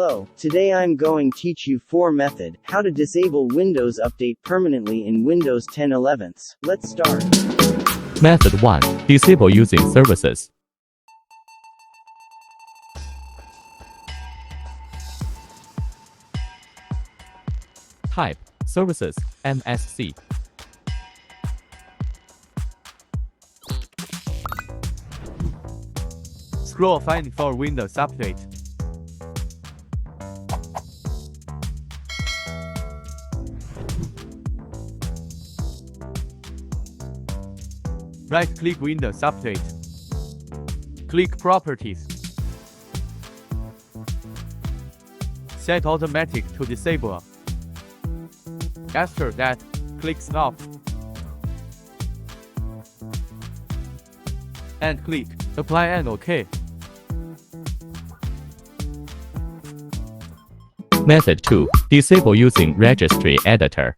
Hello, today I'm going to teach you 4 method, how to disable Windows Update permanently in Windows 10 11th. Let's start. Method 1. Disable using services. Type services MSC. Scroll Find for Windows Update. Right-click Windows Update. Click Properties. Set Automatic to Disable. After that, click Stop. And click Apply and OK. Method 2. Disable using Registry Editor.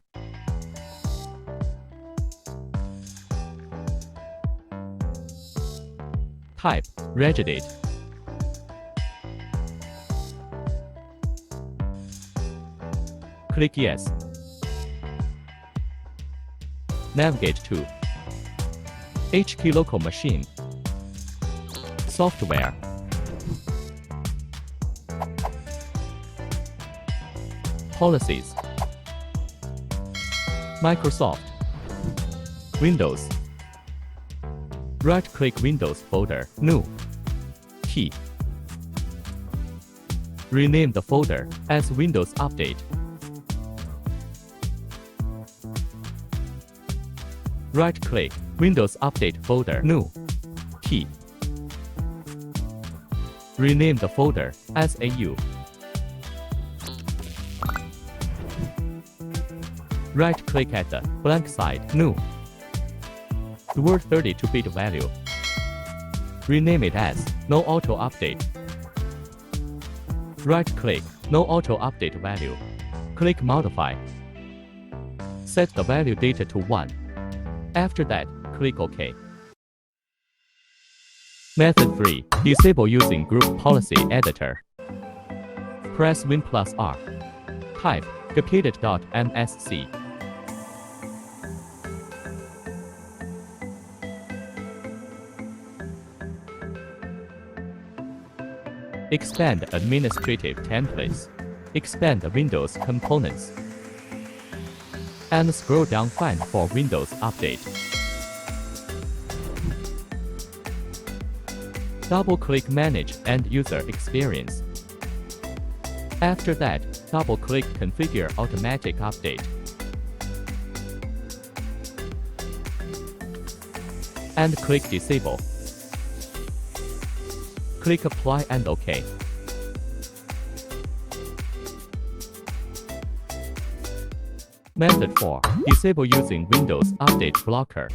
Type Regedit. Click Yes. Navigate to HK Local Machine. Software. Policies. Microsoft. Windows. Right-click Windows folder, New. Key. Rename the folder as Windows Update. Right-click Windows Update folder, New. Key. Rename the folder as AU. Right-click at the blank side, New. The word 32-bit value. Rename it as No Auto Update. Right-click No Auto Update value. Click Modify. Set the value data to 1. After that, click OK. Method 3. Disable using Group Policy Editor. Press Win+R. Type gated.msc. Expand administrative templates. Expand the Windows components. And scroll down Find for Windows Update. Double-click Manage End User Experience. After that, double-click Configure Automatic Update. And click Disable. Click Apply and OK. Method 4. Disable using Windows Update Blocker.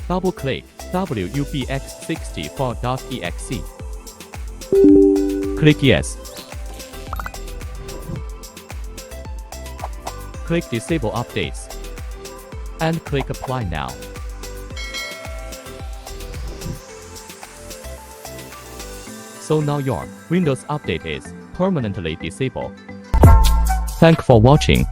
Double-click wubx64.exe. Click Yes. Click Disable Updates. And click Apply Now. So now your Windows Update is permanently disabled. Thanks for watching.